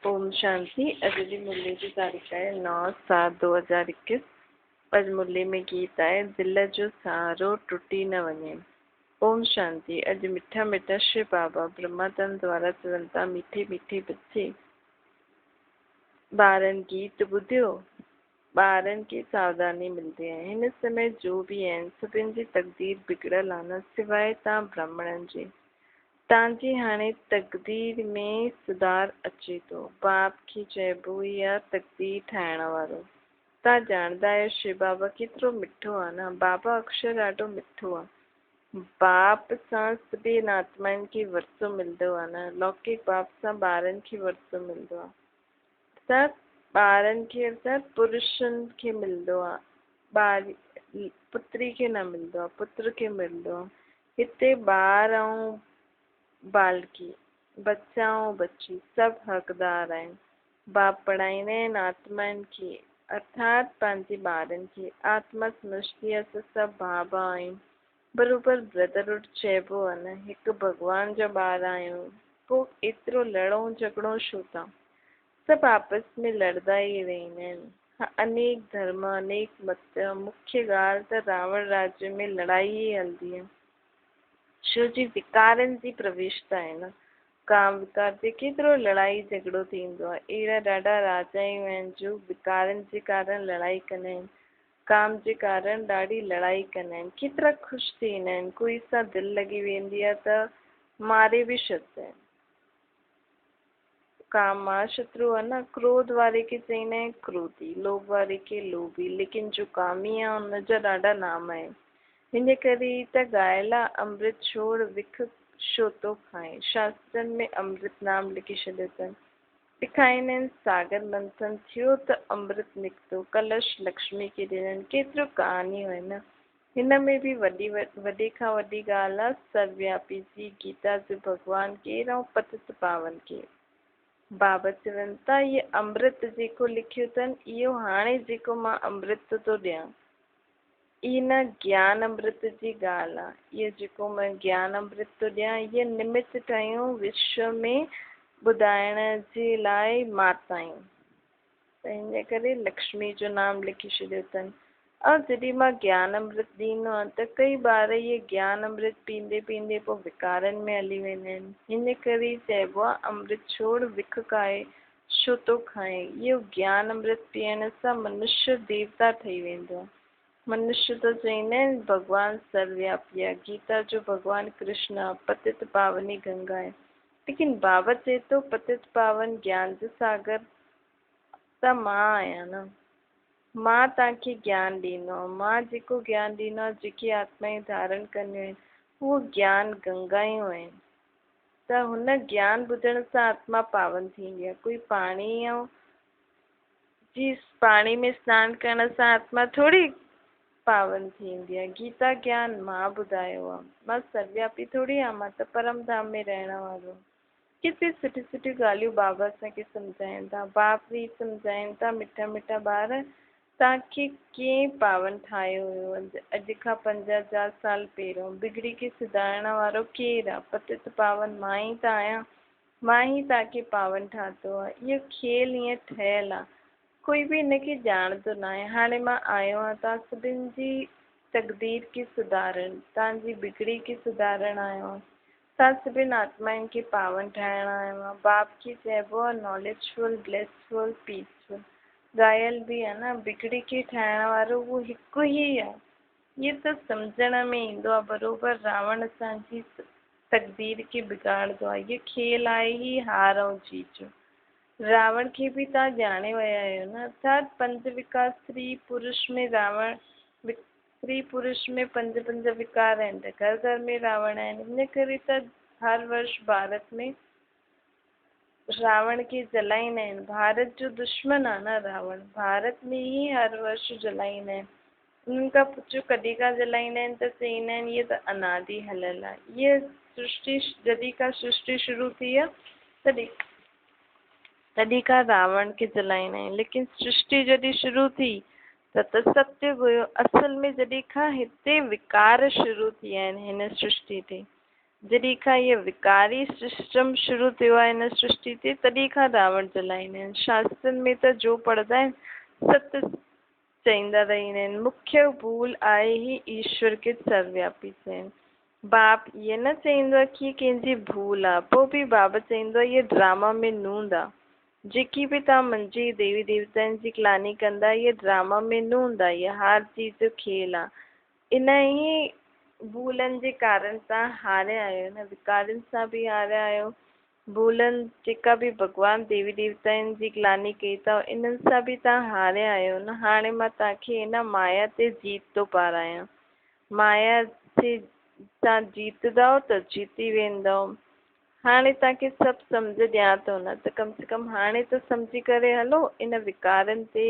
ओम शांति। अॼु जी मुरली जी तारीख़ आहे 9/7/2021। अॼु मुरली में गीत आहे दिल जो सहारो टुटी न वञे। ओम शांति। अॼु मिठा मिठा श्री बाबा ब्रह्मातन द्वारा चवनि था, मीठी मीठी बच्चे ॿारनि गीत ॿुधियो, ॿारनि खे सावधानी मिलंदी आहे। हिन समय जो बि आहिनि सभिनि जी तक़दीर बिगड़ल आहे न, सवाइ तव्हां ब्राह्मणनि जी। तव्हांजी हाणे तक़दीर में सुधार अचे थो। बाप खे चइबो ई आहे तक़दीर ठाहिण वारो। तव्हां ॼाणंदा आहियो शिव बाबा केतिरो मिठो आहे न। बाबा अक्षर ॾाढो मिठो आहे। बाप सां सभिनि आत्माउनि खे वरसो मिलंदो आहे न। लौकिक बाप सां ॿारनि खे वरसो मिलंदो आहे। सभु ॿारनि खे अर्थात पुरुषनि खे मिलंदो आहे, पुत्री खे न मिलंदो आहे, पुत्र खे मिलंदो आहे। हिते ॿार ऐं बालकी, बच्चा ऐं बच्ची सभु हक़दार आहिनि। बाप पढ़ाईंदा आहिनि आत्माउनि खे, अर्थात पंहिंजे ॿारनि खे। आत्मा समझदी आहे त सभु भाउ भाउ आहियूं, बराबरि ब्रदरहुड चइबो आहे न। हिकु भॻवान जा ॿार आहियूं, पोइ एतिरो लड़ो झगड़ो छो था। सभु आपस में लड़दा ई रहंदा आहिनि। अनेक धर्म, अनेक मत। मुख्य ॻाल्हि त रावण राज्य में लड़ाई ई हलंदी आहे, छो जी विकारनि जी प्रवेशता आहे न। काम विकार ते केतिरो लड़ाई झगड़ो थींदो आहे। अहिड़ा ॾाढा राजायूं आहिनि जो विकारनि जे कारण लड़ाई कंदा आहिनि, काम जे कारण ॾाढी लड़ाई कंदा आहिनि। केतिरा ख़ुशि थींदा आहिनि। कोई सां दिलि लॻी वेंदी आहे त मारे बि छॾंदा आहिनि। काम मां शत्रु आहे न। क्रोध वारे खे चईंदा आहिनि क्रोधी, लोभ वारे खे लोभी, लेकिन जो कामी आहे हुनजा ॾाढा नाम आहिनि। हिन करे त ॻायल आहे अमृत छोड़ विख छो थो खाए। शास्त्रनि में अमृत नाम लिखी छॾियो अथनि। ॾेखारींदा आहिनि सागर मंथन थियो त अमृत निकितो, कलश लक्ष्मी खे ॾिननि। केतिरो कहानियूं आहिनि। हिन में बि वॾे खां वॾी ॻाल्हि आहे सर्वव्यापी जी गीता जो भॻवानु केरु ऐं पतित पावन केरु। बाबा चवनि था इहे अमृत जेको लिखियो अथनि, इहो हाणे जेको मां अमृत थो ॾियां, इहा न ज्ञान अमृत जी ॻाल्हि आहे। इहो जेको मां ज्ञान अमृत थो ॾियां, इहे निमित ठहियूं विश्व में ॿुधाइण जे लाइ माताऊं। त हिन करे लक्ष्मी जो नाम लिखी छॾियो अथनि। ऐं जॾहिं मां ज्ञान अमृत ॾींदो आहियां त कई ॿार इहे ज्ञान अमृत पींदे पींदे पोइ विकारनि में हली वेंदा आहिनि। हिन करे चइबो आहे अमृत छोड़ विख खाए छो थो खाए। इहो ज्ञान अमृत पीअण सां मनुष्य देवता ठही वेंदो आहे। मनुष्य तो चईंदा आहिनि भॻवानु सर्वव्यापी आहे, गीता जो भॻवानु कृष्ण आहे, पतित पावनी गंगा आहे। लेकिन बाबा चए थो पतित पावन ज्ञान जो सागर त मां आहियां न। मां तव्हांखे ज्ञान ॾींदो आहियां। मां जेको ज्ञान ॾींदो आहियां, जेकी आत्माएं धारण कंदियूं आहिनि, उहो ज्ञान गंगायूं आहिनि। त हुन ज्ञान ॿुधण सां आत्मा पावन थींदी आहे। कोई पाणी में सनानु करण सां आत्मा थोरी पावन थींदी आहे। गीता ज्ञान मां ॿुधायो आहे। मां सर्वव्यापी थोरी आहियां, मां त परम धाम में रहण वारो। केतिरी सुठी सुठी ॻाल्हियूं बाबा असांखे सम्झाइनि था। बाप बि सम्झाइनि था, मिठा मिठा ॿार तव्हांखे कीअं पावन ठाहियो हुयो अॼु खां 50,000 साल पहिरियों। बिगड़ी खे सुधारण वारो केरु आहे? पतित पावन मां ई त आहियां। मां ई तव्हांखे पावन ठातो आहे। इहो खेल ईअं ठहियलु आहे, कोई बि हिनखे ॼाणंदो न आहे। हाणे मां आयो आहियां तव्हां सभिनि जी तक़दीर खे सुधारण, तव्हांजी बिगड़ी खे सुधारण आयो आहियां। तव्हां सभिनि आत्माउनि खे पावन ठाहिण आयो आहे। बाप खे चइबो आहे नॉलेजफुल, ब्लेसफुल, पीसफुल। ॻायल बि आहे न, बिगड़ी खे ठाहिण वारो उहो हिकु ई आहे। इहो त सम्झण में ईंदो आहे। बराबरि रावण असांजी तक़दीर खे बिगाड़ंदो आहे। इहो खेल आहे ई हार ऐं जीत जो। रावण खे बि तव्हां ॼाणे विया आहियो न। अर्थात 5 विकार स्त्री पुरुष में रावण, स्त्री पुरुष में 5 विकार आहिनि त घर घर में रावण आहिनि। हिन करे त हर वर्ष भारत में रावण खे जलाईंदा आहिनि। भारत जो दुश्मन आहे न रावण। भारत में ई हर वर्ष जलाईंदा आहिनि। उन्हनि खां पुछो कॾहिं खां जलाईंदा आहिनि त चईंदा आहिनि इहे त अनादि हलियल आहे। इहे सृष्टि जॾहिं खां सृष्टि शुरू थी आहे तॾहिं खां रावण खे जलाईंदा आहिनि। लेकिन सृष्टि जॾहिं शुरू थी त सत्य हुयो। असल में जॾहिं खां हिते विकार शुरू थी विया आहिनि हिन सृष्टि ते, जॾहिं खां इहे विकारी सिस्टम शुरू थियो आहे हिन सृष्टि ते, तॾहिं खां रावण जलाईंदा आहिनि। शास्त्रनि में त जो पढ़ंदा आहिनि सत चईंदा रहंदा आहिनि। मुख्य भूल आहे ही ईश्वर खे सर्वव्यापी चइनि। बाप इहे न चईंदो आहे कि कंहिंजी भूल आहे, पोइ बि बाबा चईंदो आहे इहे ड्रामा में नूंद आहे। जेकी बि तव्हां मुंहिंजी देवी देवताउनि जी ग्लानी कंदा, इहे ड्रामा में नूंद आहे, इहे हार जीत जो खेल आहे। इन ई भूलनि जे कारण तव्हां हारिया आहियो न, विकारनि सां बि हारिया आहियो। भूलनि जेका बि भॻवान देवी देवताउनि जी ग्लानी कई अथव, इन्हनि सां बि तव्हां हारिया आहियो न। हाणे मां तव्हांखे हिन माया ते जीत थो पारायां। माया से तव्हां जीतदव त जीती वेंदव। हाणे तव्हांखे सभु सम्झ ॾियां थो न, त कम से कम हाणे त सम्झी करे हलो। इन विकारनि ते,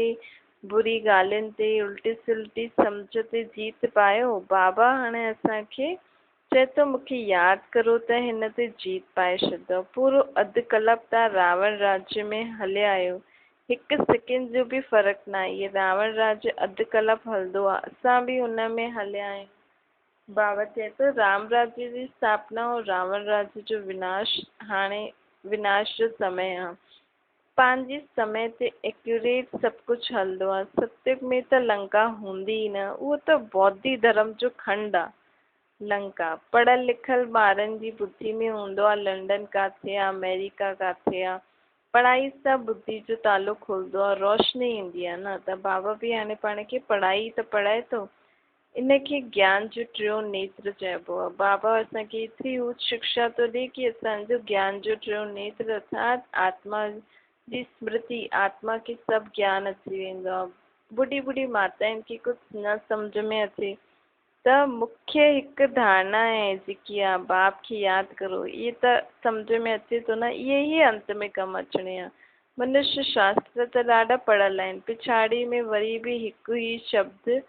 बुरी ॻाल्हियुनि ते, उल्टी सुल्टी सम्झ ते जीत पायो। बाबा हाणे असांखे चए थो मूंखे यादि करो त हिन ते जीत पाए छॾंदव। पूरो अधु कलाक तव्हां रावण राज्य में हलिया आहियो, हिकु सेकेंड जो बि फ़र्क़ु न आहे। इहे रावण राज्य अधु कलाक हलंदो आहे, असां बि हुन में हलिया आहियूं। बाबा चए थो राम राज्य जी स्थापना और रावण राज्य जो विनाश हाणे विनाश जो समय आहे। पंहिंजे समय ते एक्यूरेट सभु कुझु हलंदो आहे। सत्युग में त लंका हूंदी ई न, उहो त बौद्धी धर्म जो खंड आहे। लंका पढ़ियल लिखियल ॿारनि जी बुद्धि में हूंदो आहे लंडन किथे आहे, अमेरिका किथे आहे। पढ़ाई सां बुद्धि जो तालो खुलंदो आहे, रोशनी ईंदी आहे न। त बाबा बि हाणे पाण खे पढ़ाई त पढ़ाए थो, इनखे ज्ञान जो टियों नेत्र चइबो आहे। बाबा असांखे एतिरी उच्च शिक्षा थो ॾिए कि असांजो ज्ञान जो टियों नेत्र अर्थात आत्मा जी स्मृति, आत्मा खे सभु ज्ञान अची वेंदो आहे। बुढी बुढी माताउनि खे कुझु न सम्झ में अचे त मुख्य हिकु धारणा आहे जेकी आहे बाप खे यादि करो, इहे त सम्झ में अचे थो न। इहे ई अंत में कमु अचणे आहे। मनुष्य शास्त्र त ॾाढा पढ़ियल आहिनि, पिछाड़ी में वरी बि हिकु ई शब्द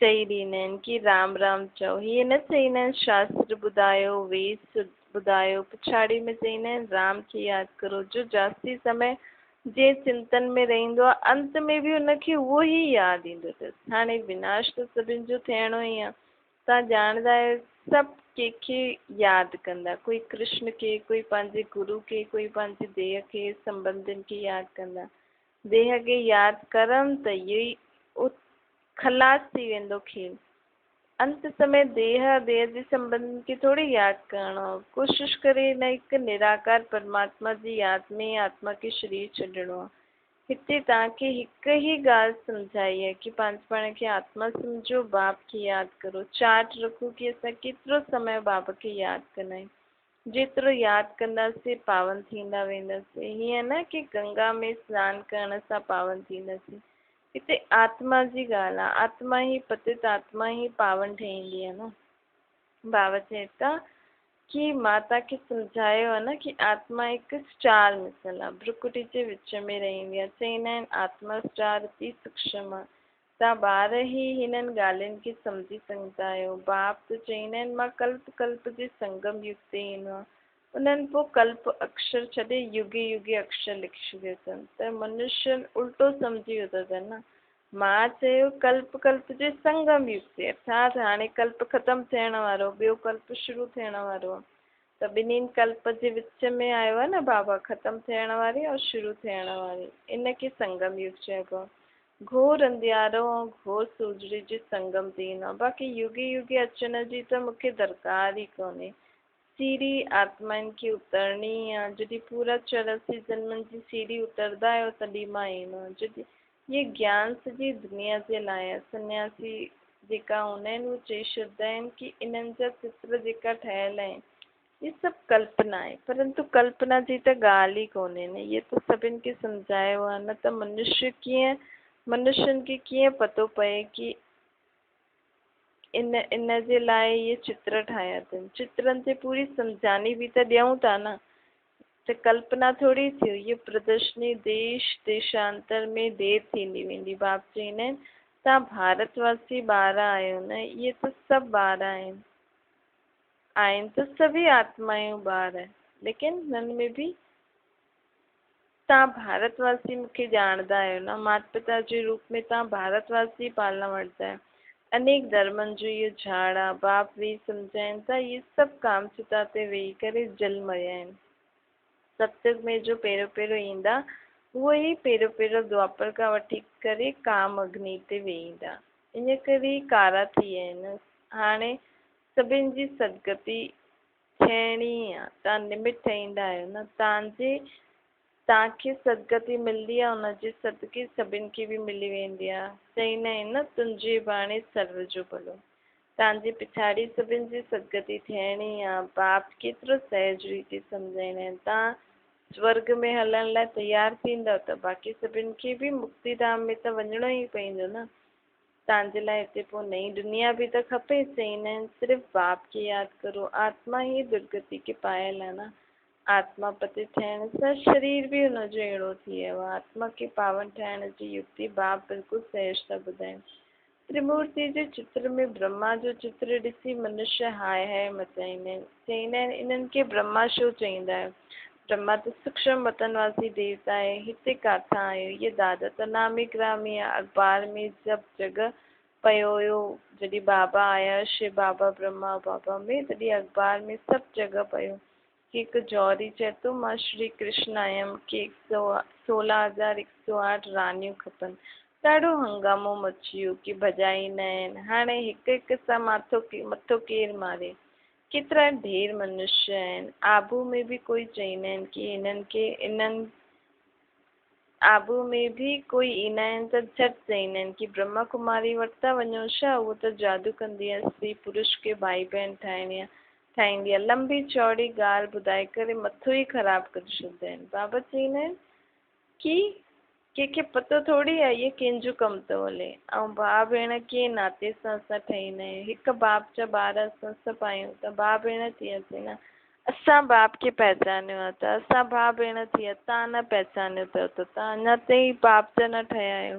चई ॾींदा आहिनि कि राम राम चओ। हीअं न चईंदा आहिनि शास्त्र ॿुधायो, वेद ॿुधायो, पिछाड़ी में चईंदा आहिनि राम खे यादि करो। जो जास्ती समय जे चिंतन में रहंदो आहे, अंत में बि हुनखे उहो ई यादि ईंदो अथसि। हाणे विनाश त सभिनि जो थियणो ई आहे। तव्हां ॼाणंदा आहियो सभु कंहिंखे यादि कंदा, कोई कृष्ण खे, कोई पंहिंजे गुरू खे, कोई पंहिंजी देह खे, संबंधियुनि खे यादि कंदा। देह खे यादि करनि त इहो ई खलास थी वेंदो खेल। अंत समय देह जे संबंध खे थोरी यादि करिणो आहे। कोशिशि करे हिन हिकु निराकार परमात्मा जी यादि में आत्मा खे शरीर छॾिणो आहे। हिते तव्हांखे हिकु ई ॻाल्हि सम्झाई आहे कि पंहिंजे पाण खे आत्मा सम्झो, बाप खे यादि करो। चार्ट रखो कि असां केतिरो समय बाबा खे यादि कंदा आहियूं। जेतिरो यादि कंदासीं पावन थींदा वेंदासीं। हीअं न कि गंगा में सनानु करण सां पावन थींदासीं। हिते आत्मा जी ॻाल्हि आहे, आत्मा ई पतित आत्मा ई पावन ठहींदी आहे न। बाबा चए था कि मां तव्हांखे सम्झायो आहे न कि आत्मा हिकु स्टार मिसल आहे, भ्रुकुटी जे विच में रहंदी आहे। चईंदा आहिनि आत्मा स्टार अति सूक्ष्म आहे। तव्हां ॿार ई हिननि ॻाल्हियुनि खे सम्झी सघंदा आहियो। बाप त चईंदा आहिनि मां कल्प कल्प जे संगम युग ते ईंदो आहे। उन्हनि पोइ कल्प अक्षर छॾे युगे युगे अक्षर लिखी छॾियो अथनि। त मनुष्य उल्टो सम्झी वरितो अथनि न। मां चयो कल्प कल्प जे संगम युग ते, अर्थात हाणे कल्प ख़तमु थियण वारो, ॿियो कल्प शुरू थियण वारो आहे। त ॿिन्हिनि कल्प जे विच में आयो आहे न बाबा, ख़तमु थियण वारी और शुरू थियण वारी, इनखे संगम युग चइबो आहे। घोर अंधियारो ऐं घोर सूजरे जे संगम ते ईंदो आहे। बाक़ी युगे युगे अचण जी त मूंखे दरकार ई कोन्हे। सीढ़ी आत्माउनि खे उतरणी आहे। जॾहिं पूरा 84 जन्मनि जी सीढ़ी उतरंदा आहियो तॾहिं मां ईंदो आहे। जॾहिं ये ज्ञान सॼी दुनिया जे लाइ आहे। सन्यासी जेका हूंदा आहिनि उहे चई छॾींदा आहिनि कि इन्हनि जा चित्र जेका ठहियल आहिनि ये सभु कल्पना आहे, परंतु कल्पना जी त ॻाल्हि ई कोन्हे न। इहे त सभिनि खे सम्झायो आहे न। त मनुष्यनि खे कीअं पतो पए कि इन जे लाइ इहे चित्र ठाहिया अथनि। चित्रनि ते पूरी सम्झानी बि त ॾियूं था न। त कल्पना थोरी थियो, ये प्रदर्शनी देश देशांतर में देर थींदी वेंदी। बाप चईंदा आहिनि तव्हां भारतवासी ॿार आहियो न, इहे त सभु ॿार आहिनि त सभी आत्माऊं ॿार, लेकिन हिननि में बि तव्हां भारतवासी मूंखे ॼाणंदा आहियो न। माता पिता जे रूप में तव्हां भारतवासी पालना वठंदा आहियो। अनेक धर्मनि जो इहो झाड़ आहे। बाप वेही सम्झाइनि था, इहे सभु कामचिता ते वेही करे जल मरिया आहिनि। सतयुग में जो पहिरियों पहिरियों ईंदा उहे ई पहिरियों पहिरियों द्वापर खां वठी करे काम अग्नि ते वेहींदा, इन करे ई कारा थी विया आहिनि। हाणे सभिनि जी सदगति थियणी आहे, तव्हां निमित ठहींदा आहियो न, तव्हांखे सदगति मिलंदी आहे, हुनजे सदके सभिनि खे बि मिली वेंदी आहे। चईंदा आहिनि न, तुंहिंजे बाणे सर्व जो भलो। तव्हांजे पिछाड़ी सभिनि जी सदगति थियणी आहे। बाप केतिरो सहज रीति सम्झाईंदा आहिनि। तव्हां स्वर्ग में हलण लाइ तयारु थींदव त बाक़ी सभिनि खे बि मुक्तिधाम में त वञिणो ई पवंदो न। तव्हांजे लाइ हिते पोइ नई दुनिया बि त खपे। चईंदा आहिनि सिर्फ़ु बाप खे यादि करो, आत्मा ई दुर्गति खे पायल आहे न। आत्मा पति थियण सां शरीर बि हुनजो अहिड़ो थी वियो आहे। आत्मा खे पावन ठाहिण जी युक्ति बाप बिल्कुलु सहज था ॿुधाइनि। त्रिमूर्ति जे चित्र में ब्रह्मा जो चित्र ॾिसी मनुष्य हाय हाय मचाईंदा आहिनि। चईंदा आहिनि इन्हनि खे ब्रह्मा छो चईंदा आहियो? ब्रह्मा त सूक्ष्म वतनवासी देवता आहे, हिते काथां आयो? ये दादा त नामी ग्रामी आहे। अखबार में जब जगह पियो हुयो जॾहिं बाबा आया, शिव बाबा ब्रह्मा बाबा में, तॾहिं अखबार में सभु जगह पियो कि हिकु जौहरी चए थो मां श्री कृष्ण आयमि कि 16,108 रानियूं खपनि। ॾाढो हंगामो मची वियो कि भॼाईंदा आहिनि। हाणे हिकु हिकु सां मथो केरु मारे? केतिरा ढेर मनुष्य आहिनि। आबू में बि कोई चईंदा आहिनि कि आबू में बि कोई ईंदा आहिनि त झटि चईंदा आहिनि कि ब्रह्मा कुमारी वटि था वञो छा? उहो त जादू कंदी आहे, स्त्री पुरुष खे भाई भेण ठाहींदी आहे। लंबी चौड़ी ॻाल्हि ॿुधाए करे मथो ई ख़राबु करे छॾींदा आहिनि। बाबा चईंदा आहिनि कि कंहिंखे पतो थोरी आहे इहे कंहिंजो कमु थो हले, ऐं भाउ भेण कीअं नाते सां असां ठहींदा आहियूं। हिकु बाप जा ॿार असां सभु आहियूं त भाउ भेण थी वियासीं न। असां बाप खे पहचानियो आहे त असां भाउ भेण थी विया। तव्हां न पहचानियो अथव त तव्हां अञा ताईं बाप जा न ठहिया आहियो।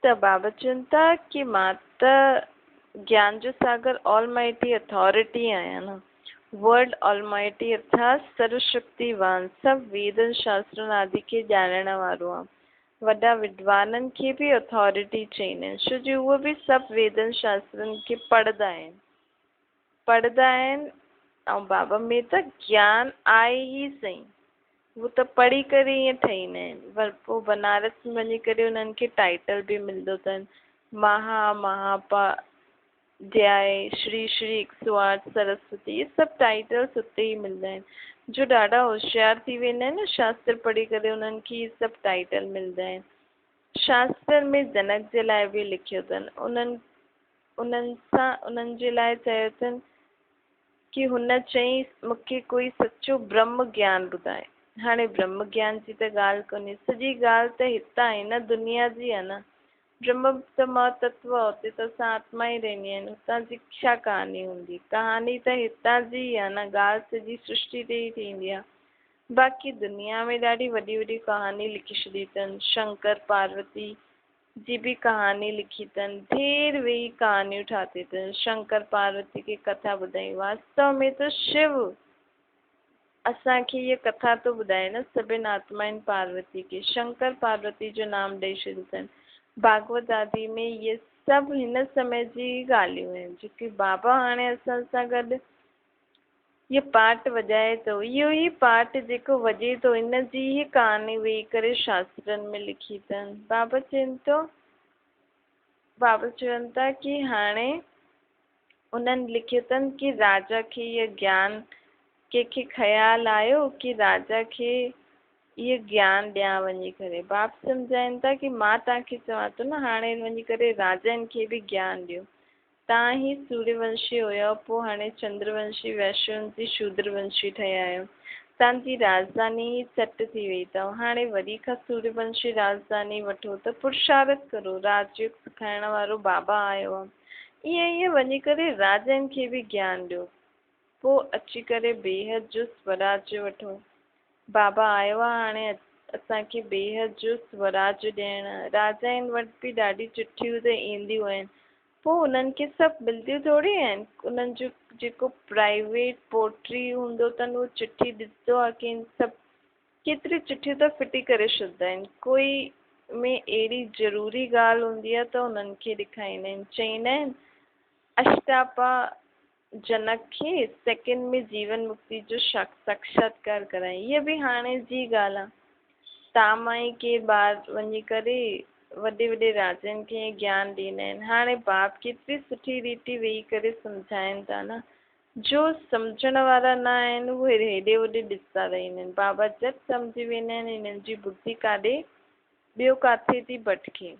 त बाबा चवनि था कि मां त ज्ञान जो सागर ऑलमाइटी अथॉरिटी आहियां न। वर्ल्ड ऑलमाइटी अर्थात सर्वशक्तिवान, सभु वेदनि शास्त्रनि आदि खे ॼाणण वारो आहे। वॾा विद्वाननि खे बि अथॉरिटी चईंदा आहिनि, छो जो उहे बि सभु वेदनि शास्त्रनि खे पढ़ंदा आहिनि। ऐं बाबा में त ज्ञान आहे ई सही, उहो त पढ़ी करे ईअं ठहींदा आहिनि। पर पोइ बनारस में वञी करे उन्हनि खे टाइटल बि मिलंदो अथनि, महापाध्याय, श्री श्री 108 सरस्वती। इहे सभु टाइटल्स उते ई मिलंदा आहिनि। जो ॾाढा होशियार थी वेंदा आहिनि न शास्त्र पढ़ी करे, उन्हनि खे इहे सभु टाइटल मिलंदा आहिनि। शास्त्र में जनक जे लाइ बि लिखियो अथनि। उन्हनि जे लाइ चयो अथनि कि हुन चई मूंखे कोई सचो ब्रह्म ज्ञान ॿुधाए। हाणे ब्रह्म ज्ञान जी त ॻाल्हि कोन्हे, सॼी ॻाल्हि त हितां आहे न, दुनिया जी आहे न। ब्रह्म त महतत्व आहे, हुते त असां आत्मा ई रहंदी आहिनि। हुतां जी छा कहानी हूंदी? कहानी त हितां जी आहे न, ॻाल्हि सॼी सृष्टि ते ई थींदी आहे। बाक़ी दुनिया में ॾाढी वॾी वॾी कहानी लिखी छॾी अथनि। शंकर पार्वती जी बि कहानी लिखी अथनि, ढेर वेही कहानियूं ठाही अथनि। शंकर पार्वती खे कथा ॿुधाई। वास्तव में त शिव असांखे इहा कथा थो ॿुधाए न, सभिनि आत्माउनि पार्वती खे शंकर पार्वती जो नाम ॾेई छॾियो अथनि। भागवत आदि में इहे सभु हिन समय जी ॻाल्हियूं आहिनि जेके बाबा हाणे असां सां गॾु इहो पार्ट वॼाए थो। इहो ई पार्ट जेको वॼे थो, इन जी ई कहानी वेही करे शास्त्रनि में लिखी अथनि। बाबा चवनि था कि हाणे उन्हनि लिखियो अथनि कि राजा खे इहो ज्ञान, कंहिंखे ख़्यालु आयो कि राजा खे इहो ज्ञान ॾियां वञी करे। बाप सम्झाइनि था कि मां तव्हांखे चवां थो न, हाणे वञी करे राजाउनि खे बि ज्ञान ॾियो। तव्हां ई सूर्यवंशी हुयो, पोइ हाणे चंद्रवंशी, वैश्यवंशी, शूद्रवंशी ठहिया आहियो। तव्हांजी राजधानी ई सेट थी वई अथव। हाणे वरी खां सूर्यवंशी राजधानी वठो त पुरुषार्थ करो। राजयोग सिखाइण वारो बाबा आयो आहे। ईअं वञी करे राजाउनि खे बि ज्ञान ॾियो, पोइ अची करे बेहद जो स्वराज्य वठो। बाबा आयो आहे हाणे असांखे बेहद जो स्वराज्य ॾियण। राजाउनि वटि बि ॾाढी चिठियूं त ईंदियूं आहिनि, पोइ उन्हनि खे सभु मिलंदियूं थोरी आहिनि। उन्हनि जो जेको प्राइवेट पोट्री हूंदो अथनि, उहो चिठी ॾिसंदो आहे कि सभु केतिरी चिठियूं त फिटी करे छॾींदा आहिनि। कोई में अहिड़ी ज़रूरी ॻाल्हि हूंदी आहे त उन्हनि खे ॾेखारींदा आहिनि। चईंदा आहिनि अष्टापा जनक खे सेकेंड में जीवन मुक्ति जो साक्षात्कार कराई। इहा बि हाणे जी ॻाल्हि आहे। तामाई के ॿार वञी करे वॾे वॾे राजनि खे ज्ञान ॾींदा आहिनि। हाणे बाप केतिरी सुठी रीति वेही करे सम्झाइनि था न। जो सम्झण वारा न आहिनि उहे हेॾे होॾे ॾिसंदा रहंदा आहिनि। बाबा झटि सम्झी वेंदा आहिनि हिननि जी बुद्धि काॾे ॿियो काथे थी भटके।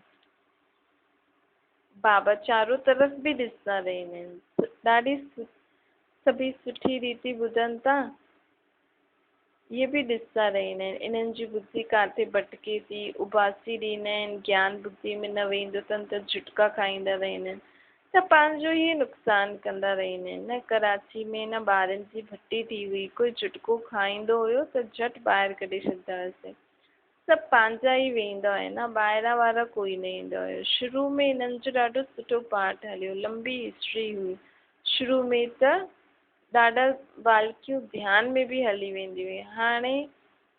बाबा चारों तरफ़ बि ॾिसंदा रहंदा आहिनि। ॾाढी सभई सुठी रीति ॿुधनि था। इहे बि ॾिसंदा रहंदा आहिनि इन्हनि जी बुद्धि काथे भटके थी। उबासी ॾींदा आहिनि, ज्ञान बुद्धि में न वेंदो अथनि त झुटका खाईंदा रहंदा आहिनि त पंहिंजो ई नुक़सानु कंदा रहंदा आहिनि न। कराची में न ॿारनि जी भटी थी हुई, कोई झुटको खाईंदो हुयो त झटि ॿाहिरि कढी छॾींदा हुआसीं। सभु पंहिंजा ई वेंदा हुआ न, ॿाहिरां वारा कोई न ईंदा हुयो। शुरू में हिननि जो ॾाढो सुठो पाठ हलियो, लंबी हिस्ट्री हुई। शुरू में त ॾाढा बालकियूं ध्यान में बि हली वेंदी हुई। हाणे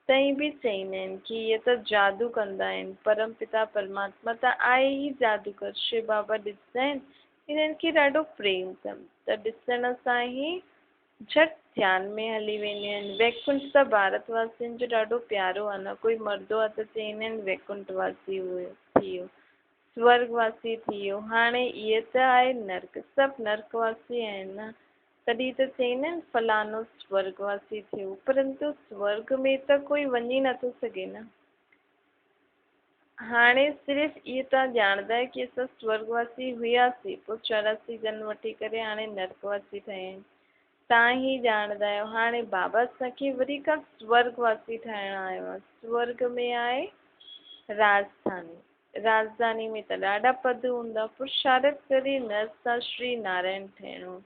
ताईं बि चईंदा आहिनि कि इहे त जादू कंदा आहिनि। परम पिता परमात्मा त आहे ई जादूगर। शिव बाबा ॾिसंदा आहिनि इन्हनि खे ॾाढो प्रेम अथनि त ॾिसण सां ई झटि ध्यान में हली वेंदियूं आहिनि। वैकुंठ त भारतवासियुनि जो ॾाढो प्यारो आहे न। कोई मरदो आहे त चईंदा आहिनि वैकुंठवासी हुयो थी वियो, स्वर्गवासी थी वियो। हाणे इहे त आहे नर्क, सभु नर्कवासी आहिनि न। तॾहिं त चईंदा आहिनि फलानो स्वर्गवासी थियो, परंतु स्वर्ग में त कोई वञी नथो सघे न। हाणे सिर्फ़ु इहे तव्हां ॼाणंदा कि असां स्वर्गवासी हुआसीं, पोइ 84 जन्म वठी करे हाणे नर्कवासी ठहिया आहिनि। तव्हां ई ॼाणंदा आहियो। हाणे बाबा असांखे वरी खां स्वर्गवासी ठाहिणु आयो आहे। स्वर्ग में आहे राजधानी। राजधानी में त ॾाढा पद हूंदा। पुरुषारथ करे नर सां श्री नारायण ठहिणो।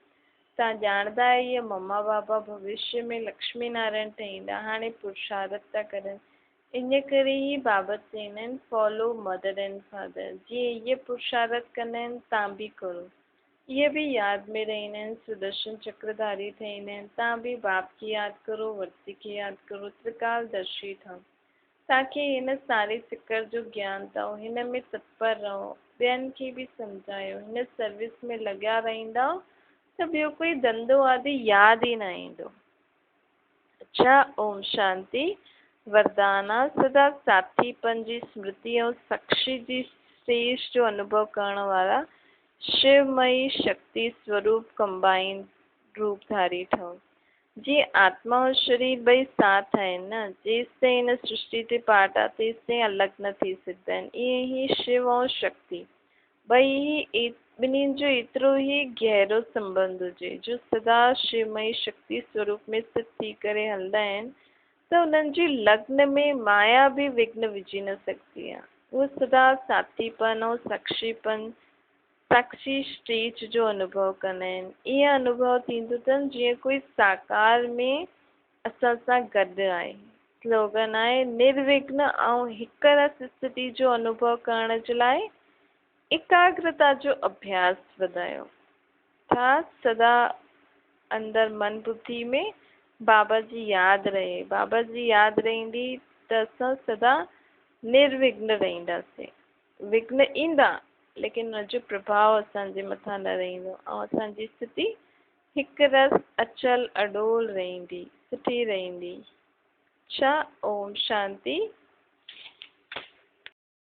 तव्हां ॼाणंदा आहियो इहे मम्मा बाबा भविष्य में लक्ष्मी नारायण ठहींदा। हाणे पुरुषारथ था करनि। इन करे ई बाबा चईंदा आहिनि फॉलो मदर एंड फादर। जीअं इहे पुरुषारथ कंदा आहिनि तव्हां बि करो। इहे बि यादि में रहंदा आहिनि, सुदर्शन चक्रधारी ठहींदा आहिनि। तव्हां बि बाप खे यादि करो, वर्ती खे यादि करो, त्रिकालदर्शी ठहो। तव्हांखे हिन सारे सिकर जो ज्ञान अथव, हिन में तत्पर रहो, ॿियनि खे बि सम्झायो। हिन सर्विस में लॻिया रहंदा त ॿियो कोई धंधो आदि यादि ई न ईंदो। अच्छा, ओम शांति। वरदाना सदा साथीपन जी स्मृति ऐं साक्षी जी शेष जो अनुभव करण वारा शिवमयी शक्ति स्वरूप कंबाइन रूपधारी ठहो। जीअं आत्मा और शरीर ॿई साथ आहिनि न, जेसिताईं हिन सृष्टि ते पार्ट आहे तेसिताईं अलॻि न थी सघंदा आहिनि। ईअं ई शिव ऐं शक्ति ॿई ही ॿिन्हिनि जो एतिरो ई गहरो संबंध हुजे। जो सदा शिवमयी शक्ति स्वरूप में स्थित थी करे हलंदा आहिनि त उन्हनि जी लग्न में माया बि विघ्न विझी न सघंदी आहे। उहे सदा साथीपन ऐं साक्षीपन, साक्षी स्टेज जो अनुभव कंदा आहिनि। ईअं अनुभव थींदो अथनि जीअं कोई साकार में असां सां गॾु आहे। स्लोगन आहे निर्विघ्न ऐं हिक रस स्थिति जो अनुभव करण जे लाइ एकाग्रता जो अभ्यास वधायो। था सदा अंदर मन बुद्धि में बाबा जी यादि रहे। बाबा जी यादि रहंदी त असां सदा निर्विघ्न रहंदासीं। विघ्न ईंदा लेकिन उन जो प्रभाव असांजे मथां न रहंदो ऐं असांजी स्थिति हिकु रस अचल अडोल रहंदी, सुठी रहंदी। अच्छा, ओम शांति।